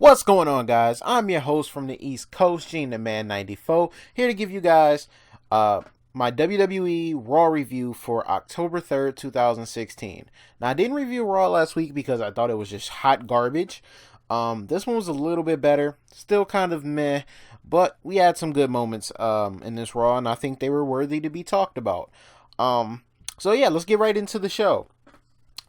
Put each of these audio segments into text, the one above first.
What's going on, guys? I'm your host from the East Coast, Gene the Man 94, here to give you guys my WWE RAW review for October 3rd, 2016. Now, I didn't review Raw last week because I thought it was just hot garbage. This one was a little bit better, still kind of meh, but we had some good moments in this Raw, and I think they were worthy to be talked about. So yeah, let's get right into the show.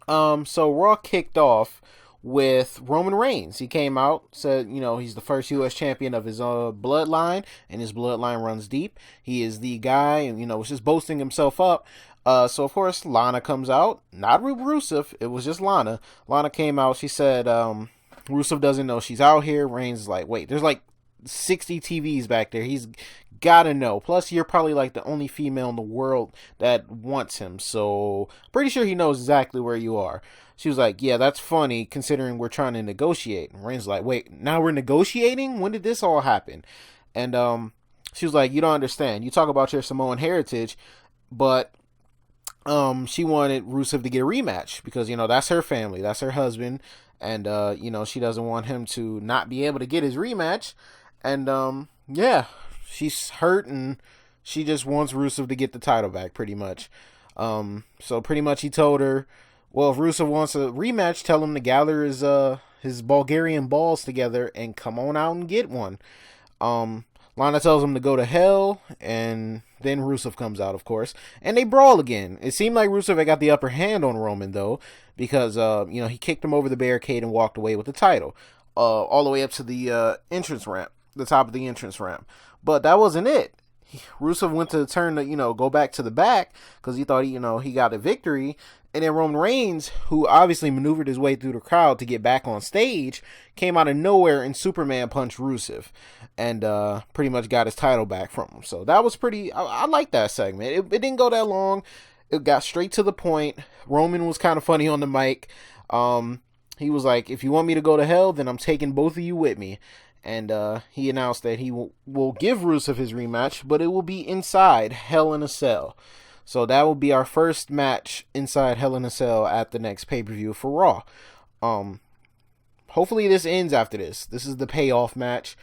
So Raw kicked off with Roman Reigns. He came out, said, he's the first U.S. champion of his bloodline, and his bloodline runs deep. He is the guy, and, was just boasting himself up. So, of course, Lana comes out. Not Rusev. It was just Lana. Lana came out. She said, Rusev doesn't know she's out here. Reigns is like, wait, there's like 60 TVs back there. He's gotta know. Plus, you're probably like the only female in the world that wants him. So, pretty sure he knows exactly where you are. She was like, yeah, that's funny considering we're trying to negotiate. And Reigns like, wait, now we're negotiating? When did this all happen? And she was like, you don't understand. You talk about your Samoan heritage, but she wanted Rusev to get a rematch because, that's her family. That's her husband. And, she doesn't want him to not be able to get his rematch. And, yeah, she's hurt and she just wants Rusev to get the title back pretty much. So pretty much he told her, well, if Rusev wants a rematch, tell him to gather his Bulgarian balls together and come on out and get one. Lana tells him to go to hell, and then Rusev comes out, of course, and they brawl again. It seemed like Rusev had got the upper hand on Roman, though, because, he kicked him over the barricade and walked away with the title, all the way up to the entrance ramp, the top of the entrance ramp. But that wasn't it. Rusev went to turn to, go back to the back because he thought, he got a victory. And then Roman Reigns, who obviously maneuvered his way through the crowd to get back on stage, came out of nowhere and Superman punched Rusev and pretty much got his title back from him. So that was I like that segment. It didn't go that long. It got straight to the point. Roman was kind of funny on the mic. He was like, if you want me to go to hell, then I'm taking both of you with me. And he announced that he will give Rusev his rematch, but it will be inside Hell in a Cell. So that will be our first match inside Hell in a Cell at the next pay-per-view for Raw. Hopefully this ends after this. This is the payoff match.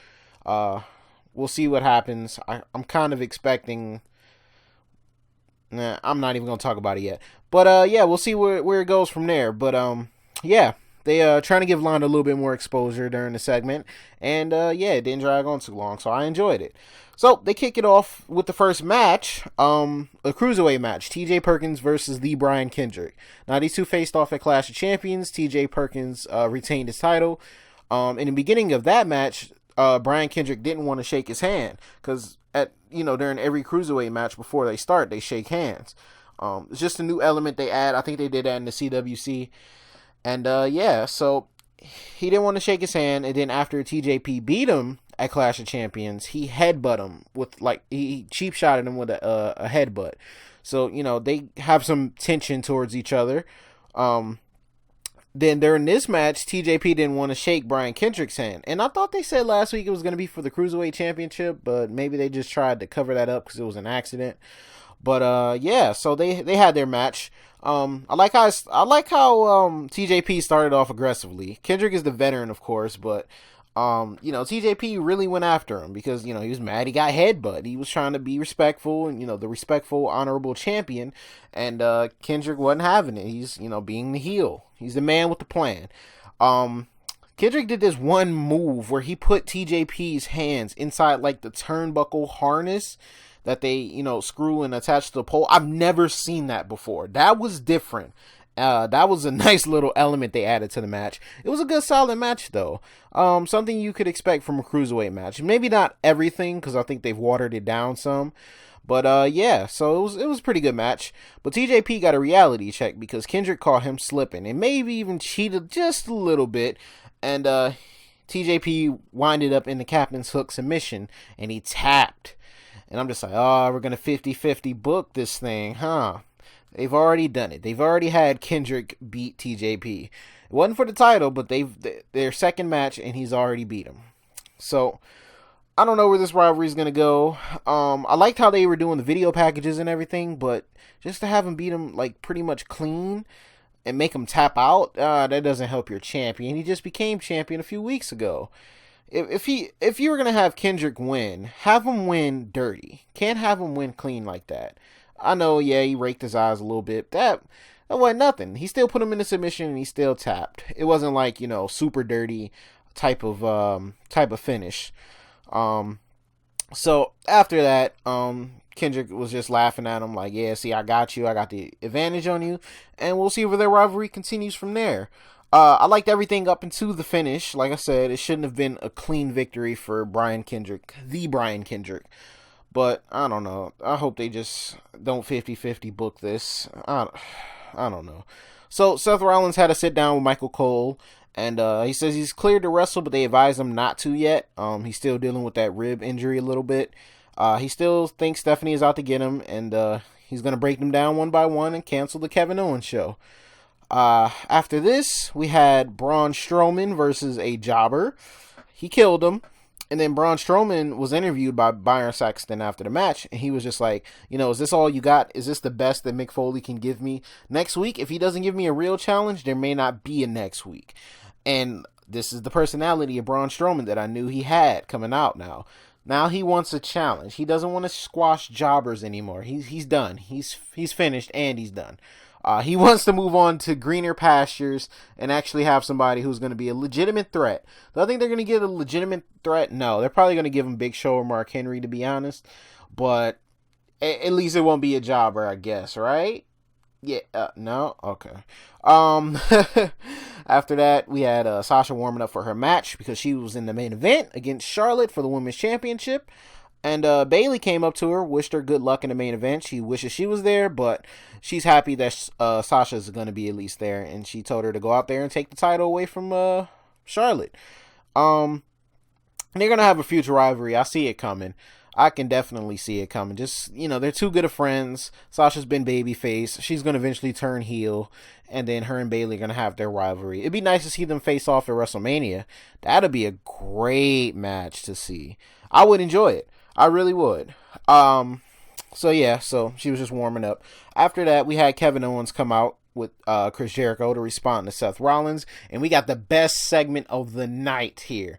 We'll see what happens. I'm kind of expecting... I'm not even going to talk about it yet. But yeah, we'll see where it goes from there. But yeah. They trying to give Lana a little bit more exposure during the segment. And, yeah, it didn't drag on too long, so I enjoyed it. So, they kick it off with the first match, a Cruiserweight match. TJ Perkins versus the Brian Kendrick. Now, these two faced off at Clash of Champions. TJ Perkins retained his title. In the beginning of that match, Brian Kendrick didn't want to shake his hand. Because, during every Cruiserweight match before they start, they shake hands. It's just a new element they add. I think they did that in the CWC. And, yeah, so he didn't want to shake his hand. And then after TJP beat him at Clash of Champions, he headbutt him with, he cheap shotted him with a headbutt. So, they have some tension towards each other. Then during this match, TJP didn't want to shake Brian Kendrick's hand. And I thought they said last week it was going to be for the Cruiserweight Championship, but maybe they just tried to cover that up because it was an accident. But yeah, so they had their match. I like how TJP started off aggressively. Kendrick is the veteran, of course, but TJP really went after him because he was mad he got headbutt. He was trying to be respectful and the respectful, honorable champion, and Kendrick wasn't having it. He's being the heel. He's the man with the plan. Kendrick did this one move where he put TJP's hands inside the turnbuckle harness that they, screw and attach to the pole. I've never seen that before. That was different. That was a nice little element they added to the match. It was a good, solid match, though. Something you could expect from a Cruiserweight match. Maybe not everything, because I think they've watered it down some. But, yeah, so it was a pretty good match. But TJP got a reality check because Kendrick caught him slipping and maybe even cheated just a little bit. And, TJP winded up in the Captain's Hook submission, and he tapped. And I'm just like, we're going to 50-50 book this thing, huh? They've already done it. They've already had Kendrick beat TJP. It wasn't for the title, but their second match, and he's already beat him. So, I don't know where this rivalry is going to go. I liked how they were doing the video packages and everything, but just to have him beat him, pretty much clean, and make him tap out, that doesn't help your champion. He just became champion a few weeks ago. If you were gonna have Kendrick win, have him win dirty. Can't have him win clean like that. I know, yeah, he raked his eyes a little bit. That wasn't nothing. He still put him in the submission and he still tapped. It wasn't like, super dirty type of finish. So after that, Kendrick was just laughing at him like, yeah, see, I got you. I got the advantage on you. And we'll see where their rivalry continues from there. I liked everything up into the finish. Like I said, it shouldn't have been a clean victory for Brian Kendrick, the Brian Kendrick. But I don't know. I hope they just don't 50-50 book this. I don't know. So Seth Rollins had a sit down with Michael Cole. And he says he's cleared to wrestle, but they advise him not to yet. He's still dealing with that rib injury a little bit. He still thinks Stephanie is out to get him, and he's going to break them down one by one and cancel the Kevin Owens show. After this, we had Braun Strowman versus a jobber. He killed him. And then Braun Strowman was interviewed by Byron Saxton after the match, and he was just like, is this all you got? Is this the best that Mick Foley can give me? Next week, if he doesn't give me a real challenge, there may not be a next week. And this is the personality of Braun Strowman that I knew he had coming out now. Now he wants a challenge. He doesn't want to squash jobbers anymore. He's done. He's finished, and he's done. He wants to move on to greener pastures and actually have somebody who's going to be a legitimate threat. Do I think they're going to get a legitimate threat? No. They're probably going to give him Big Show or Mark Henry, to be honest. But at least it won't be a jobber, I guess, right? Yeah. No? Okay. After that, we had Sasha warming up for her match because she was in the main event against Charlotte for the Women's Championship. And Bayley came up to her, wished her good luck in the main event. She wishes she was there, but she's happy that Sasha's going to be at least there. And she told her to go out there and take the title away from Charlotte. They're going to have a future rivalry. I see it coming. I can definitely see it coming. Just, they're too good of friends. Sasha's been babyface. She's going to eventually turn heel. And then her and Bayley are going to have their rivalry. It'd be nice to see them face off at WrestleMania. That'd be a great match to see. I would enjoy it. I really would. So she was just warming up. After that, we had Kevin Owens come out with Chris Jeri-Ko to respond to Seth Rollins. And we got the best segment of the night here.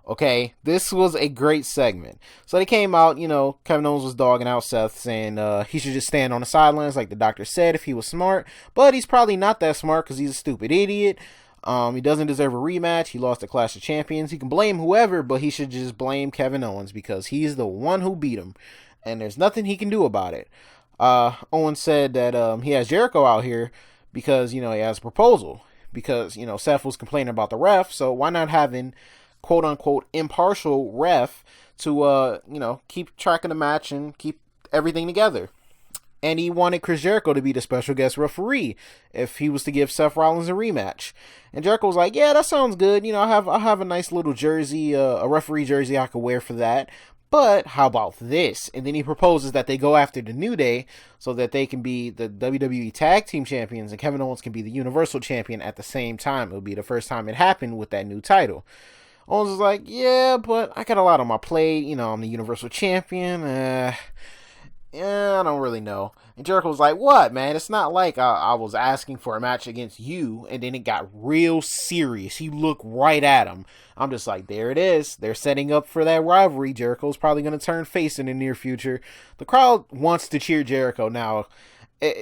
Okay, this was a great segment. So they came out, Kevin Owens was dogging out Seth, saying he should just stand on the sidelines like the doctor said if he was smart. But he's probably not that smart because he's a stupid idiot. He doesn't deserve a rematch. He lost the Clash of Champions. He can blame whoever, but he should just blame Kevin Owens because he's the one who beat him. And there's nothing he can do about it. Owens said that he has Jeri-Ko out here because, he has a proposal. Because, Seth was complaining about the ref. So why not having quote-unquote impartial ref to, keep track of the match and keep everything together. And he wanted Chris Jeri-Ko to be the special guest referee if he was to give Seth Rollins a rematch. And Jericho was like, yeah, that sounds good. I'll have a nice little jersey, a referee jersey I could wear for that. But how about this? And then he proposes that they go after the New Day so that they can be the WWE Tag Team Champions and Kevin Owens can be the Universal Champion at the same time. It'll be the first time it happened with that new title. Owens was like, yeah, but I got a lot on my plate. I'm the Universal Champion. I don't really know. And Jericho was like, what, man? It's not like I was asking for a match against you, and then it got real serious. He looked right at him. I'm just like, there it is. They're setting up for that rivalry. Jericho's probably going to turn face in the near future. The crowd wants to cheer Jeri-Ko now.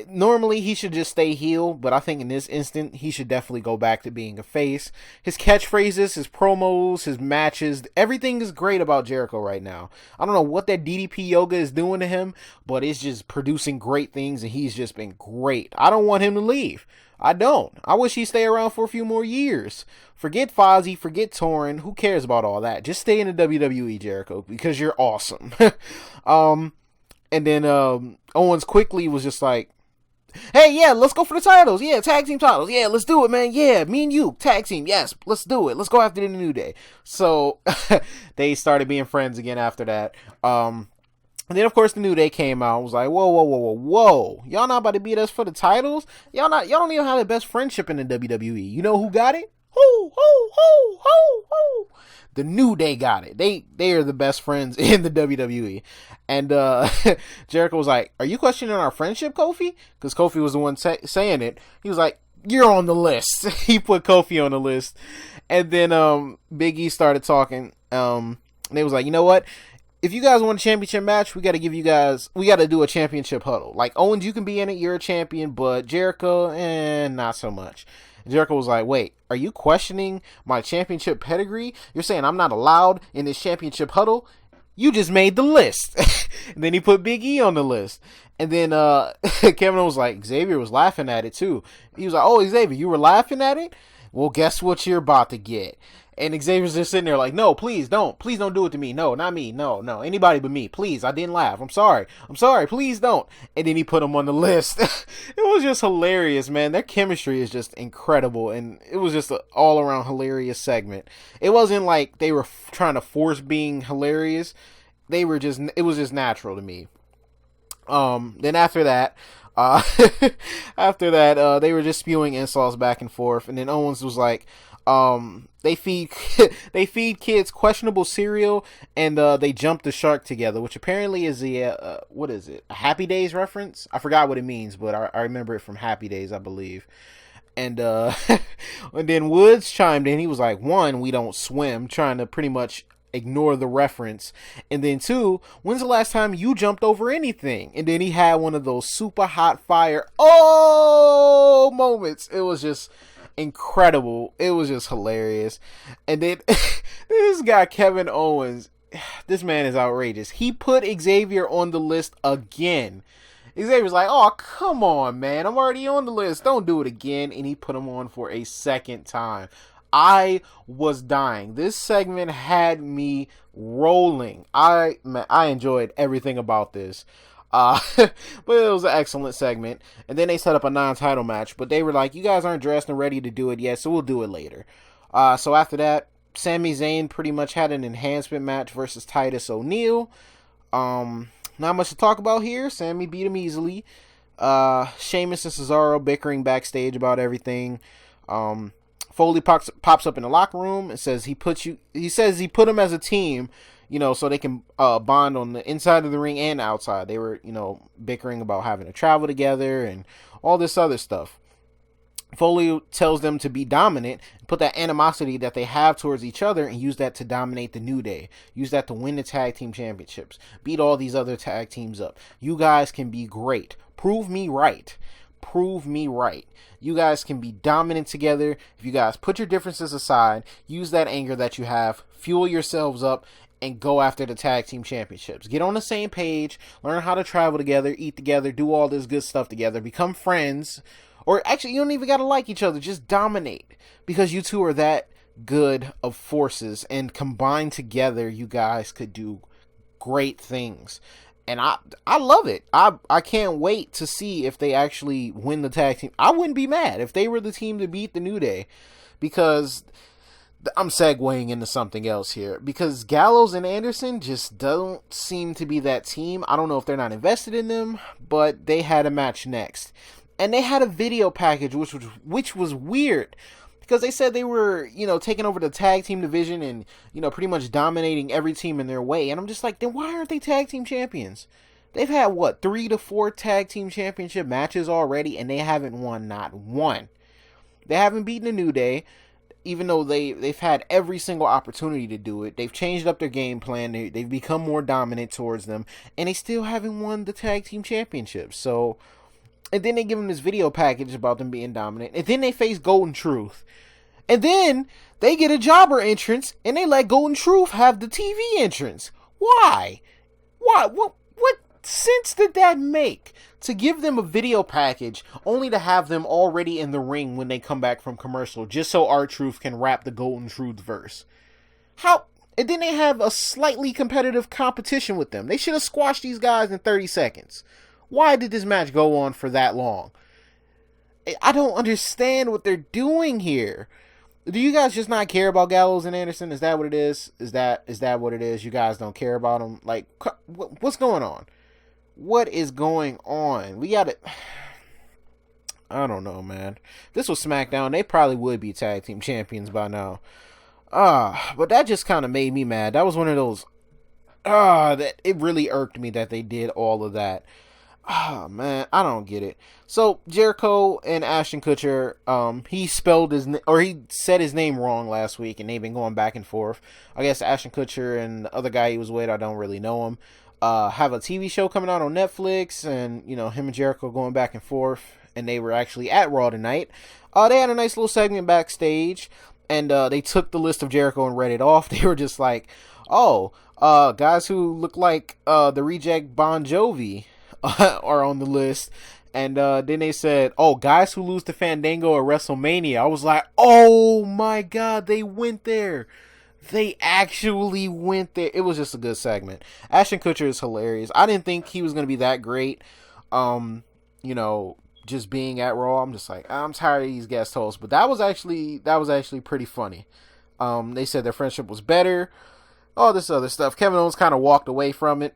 Normally, he should just stay heel, but I think in this instant, he should definitely go back to being a face. His catchphrases, his promos, his matches, everything is great about Jeri-Ko right now. I don't know what that DDP yoga is doing to him, but it's just producing great things, and he's just been great. I don't want him to leave. I don't. I wish he'd stay around for a few more years. Forget Fozzy, forget Torrin. Who cares about all that? Just stay in the WWE, Jeri-Ko, because you're awesome. And then Owens quickly was just like, hey, yeah, let's go for the titles. Yeah, tag team titles. Yeah, let's do it, man. Yeah, me and you, tag team. Yes, let's do it. Let's go after the New Day. So they started being friends again after that. And then, of course, the New Day came out and was like, whoa. Y'all not about to beat us for the titles? Y'all don't even have the best friendship in the WWE. You know who got it? Ho. The New Day got it. They are the best friends in the WWE. And Jeri-Ko was like, are you questioning our friendship, Kofi? Because Kofi was the one saying it. He was like, you're on the list. He put Kofi on the list. And then Big E started talking. And they was like, you know what? If you guys want a championship match, we got to do a championship huddle. Like, Owens, you can be in it. You're a champion. But Jeri-Ko, not so much. Jeri-Ko was like, wait, are you questioning my championship pedigree? You're saying I'm not allowed in this championship huddle? You just made the list. And then he put Big E on the list. And then Kevin was like, Xavier was laughing at it too. He was like, oh, Xavier, you were laughing at it? Well, guess what you're about to get. And Xavier's just sitting there like, no, please don't do it to me. No, not me. No, anybody but me. Please, I didn't laugh. I'm sorry, please don't. And then he put him on the list. It was just hilarious, man. Their chemistry is just incredible. And it was just an all around hilarious segment. It wasn't like they were trying to force being hilarious. It was just natural to me. Then after that, they were just spewing insults back and forth. And then Owens was like, they feed kids questionable cereal, and they jump the shark together, which apparently is the what is it, a Happy Days reference? I forgot what it means, but I remember it from Happy Days, I believe. And and then Woods chimed in. He was like, one, we don't swim, trying to pretty much ignore the reference. And then two, when's the last time you jumped over anything? And then he had one of those super hot fire moments. It was just incredible. It was just hilarious. And then this guy Kevin Owens, this man is outrageous. He put Xavier on the list again. Xavier's like, oh, come on, man, I'm already on the list, don't do it again. And he put him on for a second time. I was dying. This segment had me rolling. I enjoyed everything about this. But it was an excellent segment. And then they set up a non-title match, but they were like, you guys aren't dressed and ready to do it yet, so we'll do it later. So after that, Sami Zayn pretty much had an enhancement match versus Titus O'Neil. Not much to talk about here. Sami beat him easily. Sheamus and Cesaro bickering backstage about everything. Foley pops up in the locker room and says he put them as a team, so they can bond on the inside of the ring and outside. They were, bickering about having to travel together and all this other stuff. Foley tells them to be dominant, put that animosity that they have towards each other and use that to dominate the New Day. Use that to win the tag team championships. Beat all these other tag teams up. You guys can be great. Prove me right. You guys can be dominant together. If you guys put your differences aside, use that anger that you have, fuel yourselves up, and go after the tag team championships. Get on the same page, learn how to travel together, eat together, do all this good stuff together, become friends. Or actually, you don't even got to like each other. Just dominate. Because you two are that good of forces. And combined together, you guys could do great things. And I love it. I can't wait to see if they actually win the tag team. I wouldn't be mad if they were the team to beat the New Day. Because I'm segueing into something else here. Because Gallows and Anderson just don't seem to be that team. I don't know if they're not invested in them. But they had a match next. And they had a video package, which was weird, because they said they were, taking over the tag team division and, pretty much dominating every team in their way. And I'm just like, then why aren't they tag team champions? They've had, 3 to 4 tag team championship matches already, and they haven't won not one. They haven't beaten the New Day, even though they've had every single opportunity to do it. They've changed up their game plan. They've become more dominant towards them, and they still haven't won the tag team championships. So... And then they give them this video package about them being dominant. And then they face Golden Truth. And then they get a jobber entrance. And they let Golden Truth have the TV entrance. Why? What sense did that make? To give them a video package only to have them already in the ring when they come back from commercial. Just so R-Truth can rap the Golden Truth verse. How? And then they have a slightly competitive competition with them. They should have squashed these guys in 30 seconds. Why did this match go on for that long? I don't understand what they're doing here. Do you guys just not care about Gallows and Anderson? Is that what it is? Is that what it is? You guys don't care about them? Like, what's going on? What is going on? We got it. I don't know, man. If this was Smackdown, they probably would be tag team champions by now. But that just kind of made me mad. That was one of those, that it really irked me that they did all of that. Oh man, I don't get it. So Jeri-Ko and Ashton Kutcher, he spelled or he said his name wrong last week, and they've been going back and forth. I guess Ashton Kutcher and the other guy he was with, I don't really know him, have a TV show coming out on Netflix, and him and Jeri-Ko going back and forth, and they were actually at Raw tonight. They had a nice little segment backstage, and they took the list of Jeri-Ko and read it off. They were just like, oh, guys who look like the reject Bon Jovi are on the list. And then they said, oh, guys who lose to Fandango at WrestleMania. I was like, oh my god, they went there. They actually went there. It was just a good segment. Ashton Kutcher is hilarious. I didn't think he was going to be that great. Just being at Raw, I'm just like, I'm tired of these guest hosts. But that was actually pretty funny. They said their friendship was better. All this other stuff. Kevin Owens kind of walked away from it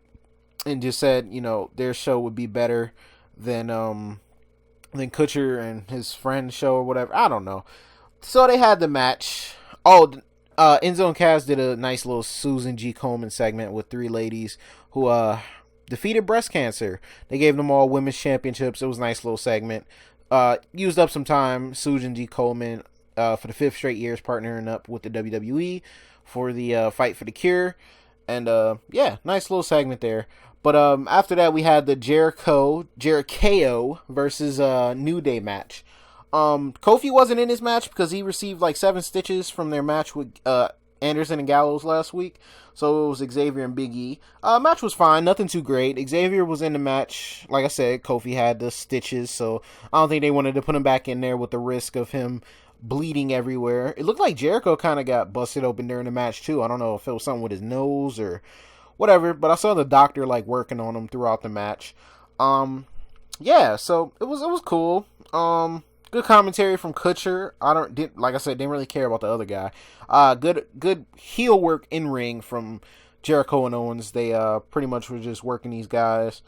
and just said, their show would be better than Kutcher and his friend's show or whatever. I don't know. So they had the match. Oh, Enzo and Cass did a nice little Susan G. Komen segment with three ladies who defeated breast cancer. They gave them all women's championships. It was a nice little segment. Used up some time. Susan G. Komen for the 5th straight years partnering up with the WWE for the Fight for the Cure. And nice little segment there. But after that, we had the Jeri-Ko versus New Day match. Kofi wasn't in this match because he received like 7 stitches from their match with Anderson and Gallows last week. So it was Xavier and Big E. Match was fine, nothing too great. Xavier was in the match. Like I said, Kofi had the stitches, so I don't think they wanted to put him back in there with the risk of him bleeding everywhere. It looked like Jeri-Ko kind of got busted open during the match too. I don't know if it was something with his nose or whatever, but I saw the doctor like working on him throughout the match. So it was cool. Good commentary from Kutcher. Like I said, didn't really care about the other guy. Good heel work in ring from Jeri-Ko and Owens. They pretty much were just working these guys.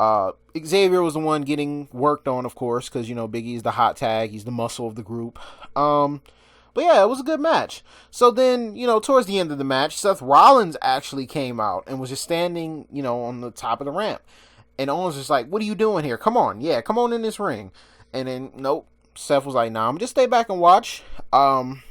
Xavier was the one getting worked on, of course, because Big E's the hot tag. He's the muscle of the group. But yeah, it was a good match. So then, towards the end of the match, Seth Rollins actually came out and was just standing, on the top of the ramp. And Owens was just like, what are you doing here? Come on. Yeah, come on in this ring. And then, nope. Seth was like, nah, I'm just stay back and watch. And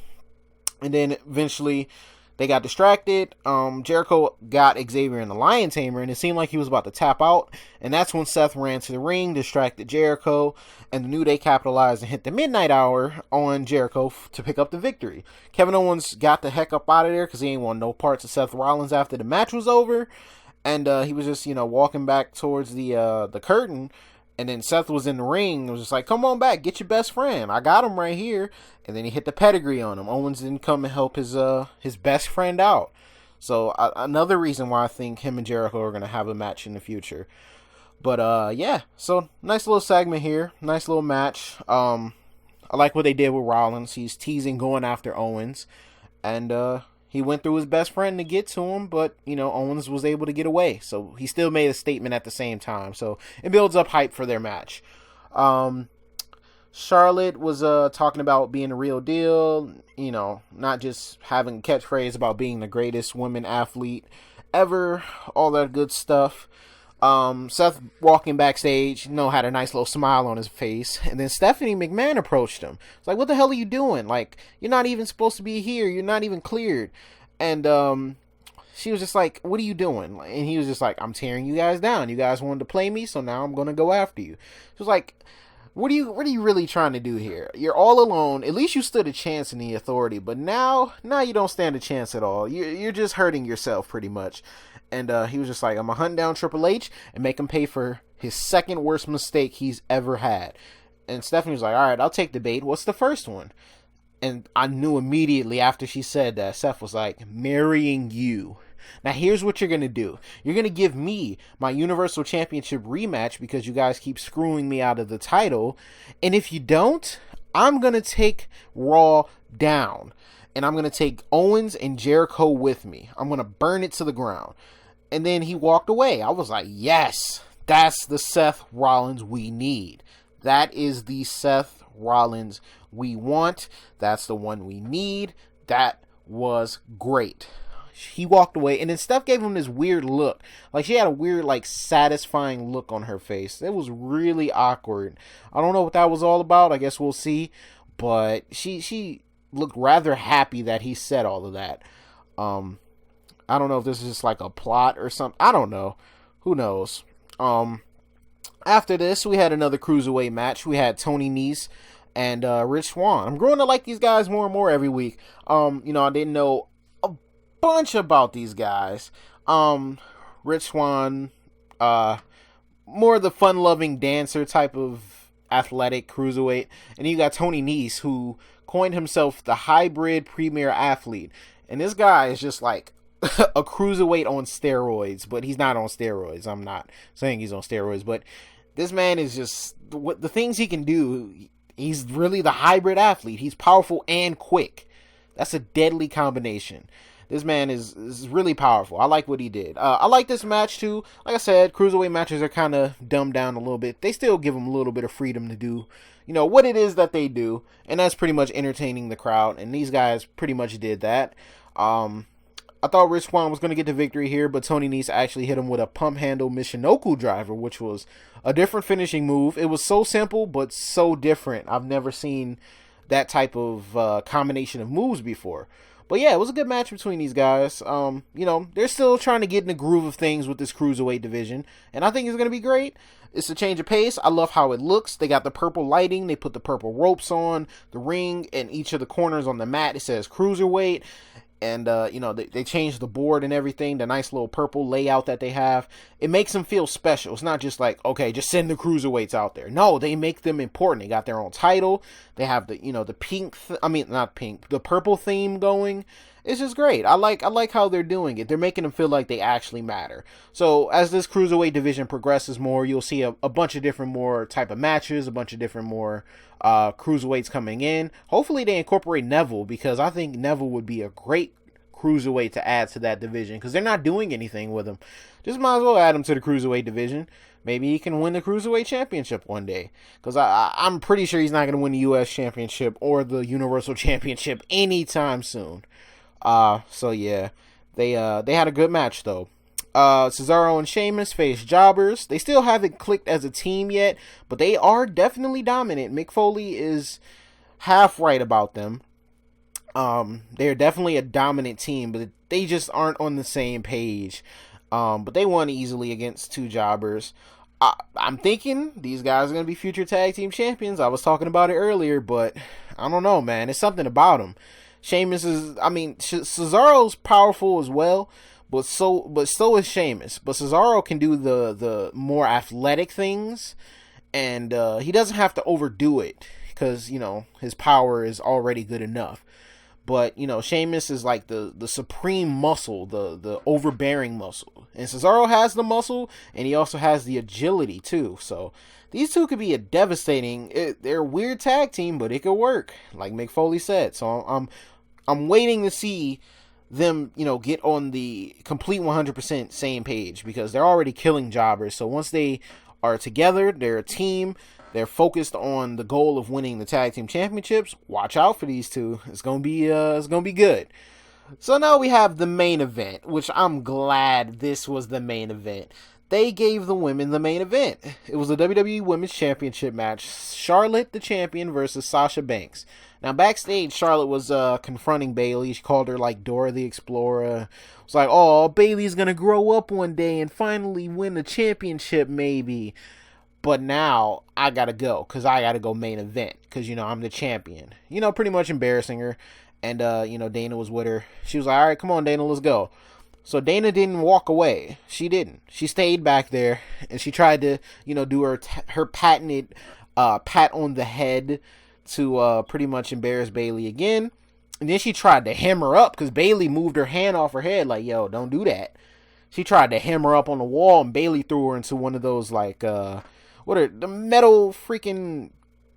then eventually they got distracted. Jeri-Ko got Xavier in the Lion Tamer, and it seemed like he was about to tap out. And that's when Seth ran to the ring, distracted Jeri-Ko, and the New Day capitalized and hit the Midnight Hour on Jeri-Ko to pick up the victory. Kevin Owens got the heck up out of there because he ain't want no parts of Seth Rollins after the match was over. And he was just, walking back towards the curtain. And then Seth was in the ring and was just like, come on back, get your best friend. I got him right here. And then he hit the pedigree on him. Owens didn't come and help his best friend out. So another reason why I think him and Jeri-Ko are going to have a match in the future. But so nice little segment here. Nice little match. I like what they did with Rollins. He's teasing going after Owens. And he went through his best friend to get to him, but, Owens was able to get away. So he still made a statement at the same time. So it builds up hype for their match. Charlotte was talking about being a real deal, not just having a catchphrase about being the greatest women athlete ever, all that good stuff. Seth walking backstage, had a nice little smile on his face, and then Stephanie McMahon approached him. It's like, what the hell are you doing? Like, you're not even supposed to be here. You're not even cleared. And she was just like, what are you doing? And he was just like, I'm tearing you guys down. You guys wanted to play me, so now I'm going to go after you. She was like, what are you really trying to do here? You're all alone. At least you stood a chance in the Authority, but now you don't stand a chance at all. You're just hurting yourself pretty much. And he was just like, I'm going to hunt down Triple H and make him pay for his second worst mistake he's ever had. And Stephanie was like, all right, I'll take the bait. What's the first one? And I knew immediately after she said that, Seth was like, marrying you. Now, here's what you're going to do. You're going to give me my Universal Championship rematch because you guys keep screwing me out of the title. And if you don't, I'm going to take Raw down. And I'm going to take Owens and Jeri-Ko with me. I'm going to burn it to the ground. And then he walked away. I was like, yes, that's the Seth Rollins we need. That is the Seth Rollins we want. That's the one we need. That was great. he walked away, and then Steph gave him this weird look. Like, she had a weird, like, satisfying look on her face. It was really awkward. I don't know what that was all about. I guess we'll see. But she looked rather happy that he said all of that. I don't know if this is just like a plot or something. I don't know. Who knows? After this, we had another cruiserweight match. We had Tony Nese and Rich Swann. I'm growing to like these guys more and more every week. I didn't know a bunch about these guys. Rich Swann, more the fun-loving dancer type of athletic cruiserweight. And you got Tony Nese, who coined himself the hybrid premier athlete. And this guy is just like a cruiserweight on steroids, but he's not on steroids. I'm not saying he's on steroids, but this man is just, what the things he can do, he's really the hybrid athlete. He's powerful and quick. That's a deadly combination. This man is really powerful. I like what he did. I like this match too. Like I said, cruiserweight matches are kind of dumbed down a little bit. They still give them a little bit of freedom to do, what it is that they do, and that's pretty much entertaining the crowd, and these guys pretty much did that. I thought Rich Swann was going to get the victory here, but Tony Nese actually hit him with a pump handle Michinoku driver, which was a different finishing move. It was so simple, but so different. I've never seen that type of combination of moves before. But yeah, it was a good match between these guys. They're still trying to get in the groove of things with this cruiserweight division, and I think it's going to be great. It's a change of pace. I love how it looks. They got the purple lighting. They put the purple ropes on the ring, and each of the corners on the mat, it says cruiserweight. And, they changed the board and everything, the nice little purple layout that they have. It makes them feel special. It's not just like, okay, just send the cruiserweights out there. No, they make them important. They got their own title. They have the, the pink, the purple theme going. It's just great. I like how they're doing it. They're making them feel like they actually matter. So as this cruiserweight division progresses more, you'll see a bunch of different more type of matches, a bunch of different more cruiserweights coming in. Hopefully they incorporate Neville, because I think Neville would be a great cruiserweight to add to that division, because they're not doing anything with him. Just might as well add him to the cruiserweight division. Maybe he can win the cruiserweight championship one day, because I'm pretty sure he's not going to win the U.S. championship or the Universal championship anytime soon. So yeah, they had a good match though. Cesaro and Sheamus face jobbers. They still haven't clicked as a team yet, but they are definitely dominant. Mick Foley is half right about them. They're definitely a dominant team, but they just aren't on the same page. But they won easily against two jobbers. I'm thinking these guys are going to be future tag team champions. I was talking about it earlier, but I don't know, man. It's something about them. Cesaro's powerful as well, but so is Sheamus. But Cesaro can do the more athletic things, and he doesn't have to overdo it, because, his power is already good enough. But, Sheamus is like the supreme muscle, the overbearing muscle. And Cesaro has the muscle, and he also has the agility, too. So, these two could be a devastating, they're a weird tag team, but it could work, like Mick Foley said. So, I'm waiting to see them, get on the complete 100% same page, because they're already killing jobbers. So, once they are together, they're a team, they're focused on the goal of winning the tag team championships. Watch out for these two. It's gonna be good. So now we have the main event, which I'm glad this was the main event. They gave the women the main event. It was a WWE Women's Championship match. Charlotte, the champion, versus Sasha Banks. Now, backstage, Charlotte was confronting Bayley. She called her, like, Dora the Explorer. It was like, oh, Bayley's gonna grow up one day and finally win the championship, maybe. But now, I gotta go, because I gotta go main event, because, I'm the champion. Pretty much embarrassing her. And, Dana was with her. She was like, all right, come on, Dana, let's go. So Dana didn't walk away. She didn't. She stayed back there, and she tried to, do her patented pat on the head to pretty much embarrass Bayley again. And then she tried to hem her up, because Bayley moved her hand off her head, like, yo, don't do that. She tried to hem her up on the wall, and Bayley threw her into one of those, like, what are the metal freaking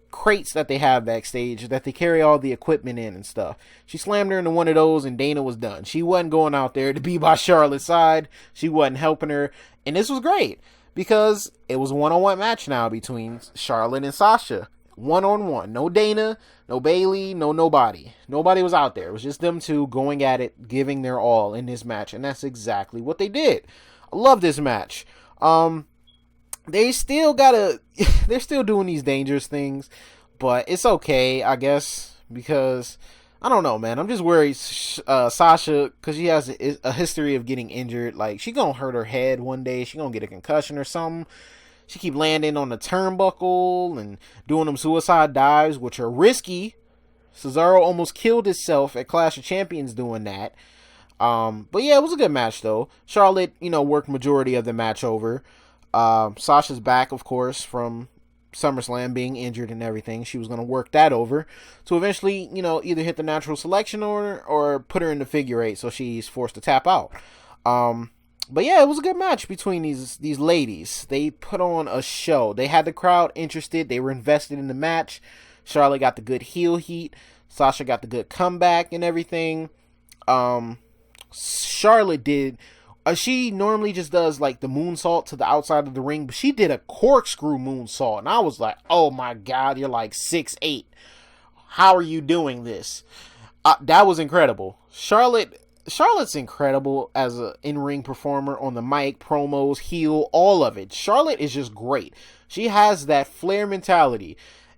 crates that they have backstage that they carry all the equipment in and stuff. She slammed her into one of those, and Dana was done. She wasn't going out there to be by Charlotte's side. She wasn't helping her. And this was great, because it was a one-on-one match now between Charlotte and Sasha. 1-on-1. No Dana, no Bailey, no nobody. Nobody was out there. It was just them two going at it, giving their all in this match, and that's exactly what they did. I love this match. They still they're still doing these dangerous things, but it's okay, I guess, because I don't know, man. I'm just worried, Sasha, because she has a history of getting injured. Like, she gonna hurt her head one day. She gonna get a concussion or something. She keep landing on the turnbuckle and doing them suicide dives, which are risky. Cesaro almost killed himself at Clash of Champions doing that. But yeah, it was a good match though. Charlotte, worked majority of the match over. Sasha's back, of course, from SummerSlam being injured and everything. She was going to work that over to eventually, either hit the natural selection order or put her in the figure eight, so she's forced to tap out. But yeah, it was a good match between these ladies. They put on a show. They had the crowd interested. They were invested in the match. Charlotte got the good heel heat. Sasha got the good comeback and everything. Charlotte did... she normally just does like the moonsault to the outside of the ring, but she did a corkscrew moonsault, and I was like, oh my god, you're like 6'8". How are you doing this? That was incredible. Charlotte's incredible as an in-ring performer, on the mic, promos, heel, all of it. Charlotte is just great. She has that Flair mentality,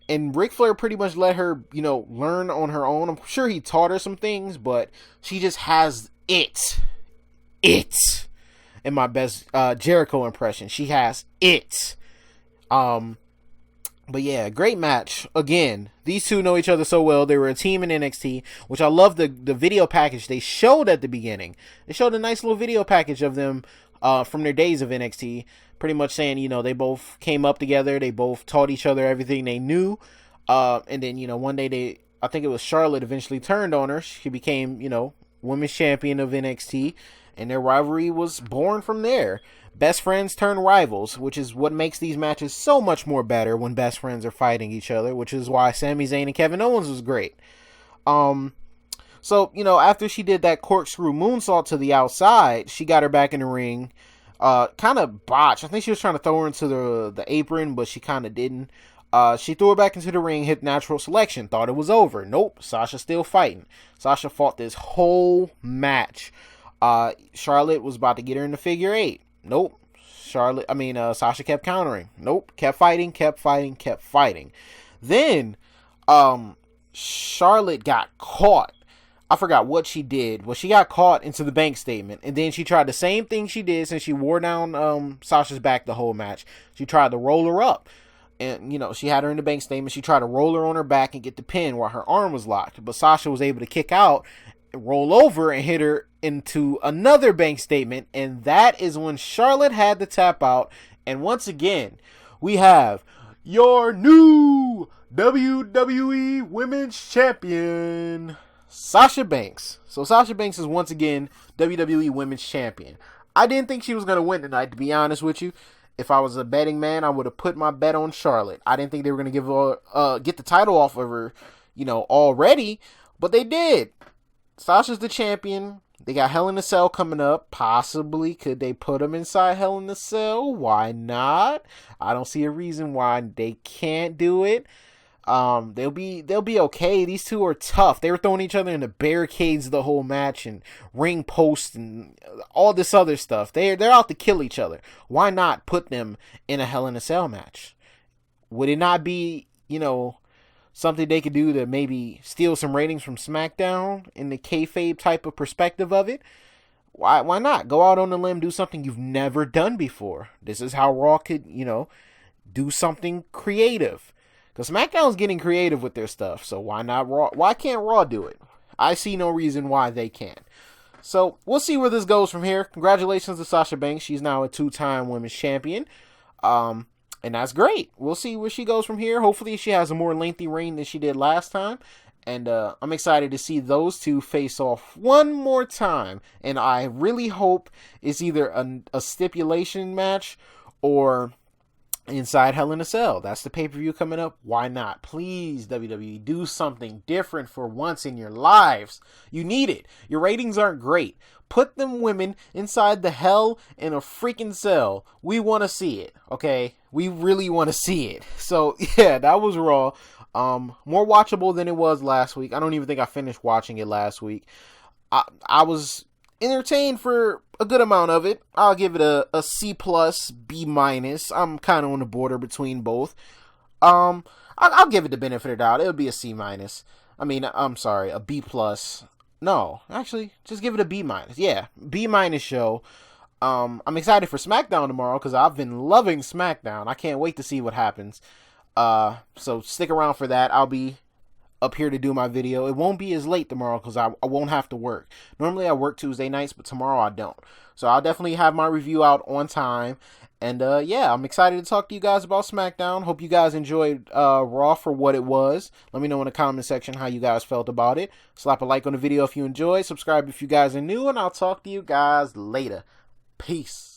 and Ric Flair pretty much let her, learn on her own. I'm sure he taught her some things, but she just has it. In my best Jeri-Ko impression, she has it. But yeah, great match. Again, these two know each other so well. They were a team in NXT, which I love the video package they showed at the beginning. They showed a nice little video package of them from their days of NXT, pretty much saying, they both came up together, they both taught each other everything they knew, and then, one day I think it was Charlotte eventually turned on her. She became, women's champion of NXT, and their rivalry was born from there. Best friends turn rivals, which is what makes these matches so much more better when best friends are fighting each other, which is why Sami Zayn and Kevin Owens was great. So, after she did that corkscrew moonsault to the outside, she got her back in the ring. Kind of botched. I think she was trying to throw her into the apron, but she kind of didn't. She threw her back into the ring, hit natural selection, thought it was over. Nope, Sasha's still fighting. Sasha fought this whole match. Charlotte was about to get her in the figure eight. Nope. Sasha kept countering. Nope. Kept fighting. Then, Charlotte got caught. I forgot what she did. Well, she got caught into the bank statement, and then she tried the same thing she did since she wore down Sasha's back the whole match. She tried to roll her up. And, she had her in the bank statement. She tried to roll her on her back and get the pin while her arm was locked. But Sasha was able to kick out, roll over, and hit her into another bank statement. And that is when Charlotte had to tap out. And once again, we have your new WWE Women's Champion, Sasha Banks. So Sasha Banks is once again WWE Women's Champion. I didn't think she was going to win tonight, to be honest with you. If I was a betting man, I would have put my bet on Charlotte. I didn't think they were going to get the title off of her, already, but they did. Sasha's the champion. They got Hell in a Cell coming up. Possibly, could they put them inside Hell in a Cell? Why not? I don't see a reason why they can't do it. They'll be okay. These two are tough. They were throwing each other in the barricades the whole match, and ring posts and all this other stuff. They're out to kill each other. Why not put them in a Hell in a Cell match? Would it not be, something they could do to maybe steal some ratings from Smackdown in the kayfabe type of perspective of it? Why not? Go out on a limb, do something you've never done before. This is how Raw could, do something creative. Because SmackDown's getting creative with their stuff, so why not Raw? Why can't Raw do it? I see no reason why they can't. So, we'll see where this goes from here. Congratulations to Sasha Banks. She's now a 2-time women's champion. And that's great. We'll see where she goes from here. Hopefully she has a more lengthy reign than she did last time. And I'm excited to see those two face off one more time. And I really hope it's either a stipulation match or inside Hell in a Cell. That's the pay-per-view coming up. Why not? Please, WWE, do something different for once in your lives. You need it. Your ratings aren't great. Put them women inside the Hell in a freaking cell. We want to see it, okay? We really want to see it. So, yeah, that was Raw. More watchable than it was last week. I don't even think I finished watching it last week. I was entertained for a good amount of it. I'll give it a C plus, B minus. I'm kind of on the border between both. I'll give it the benefit of the doubt. It'll be a C minus. I mean, I'm sorry, a B plus. No, actually, just give it a B minus. Yeah, B minus show. I'm excited for Smackdown tomorrow because I've been loving Smackdown. I can't wait to see what happens. So stick around for that. I'll be up here to do my video. It won't be as late tomorrow because I won't have to work. Normally I work Tuesday nights, but tomorrow I don't. So I'll definitely have my review out on time. And yeah, I'm excited to talk to you guys about SmackDown. Hope you guys enjoyed Raw for what it was. Let me know in the comment section how you guys felt about it. Slap a like on the video if you enjoyed. Subscribe if you guys are new, and I'll talk to you guys later. Peace.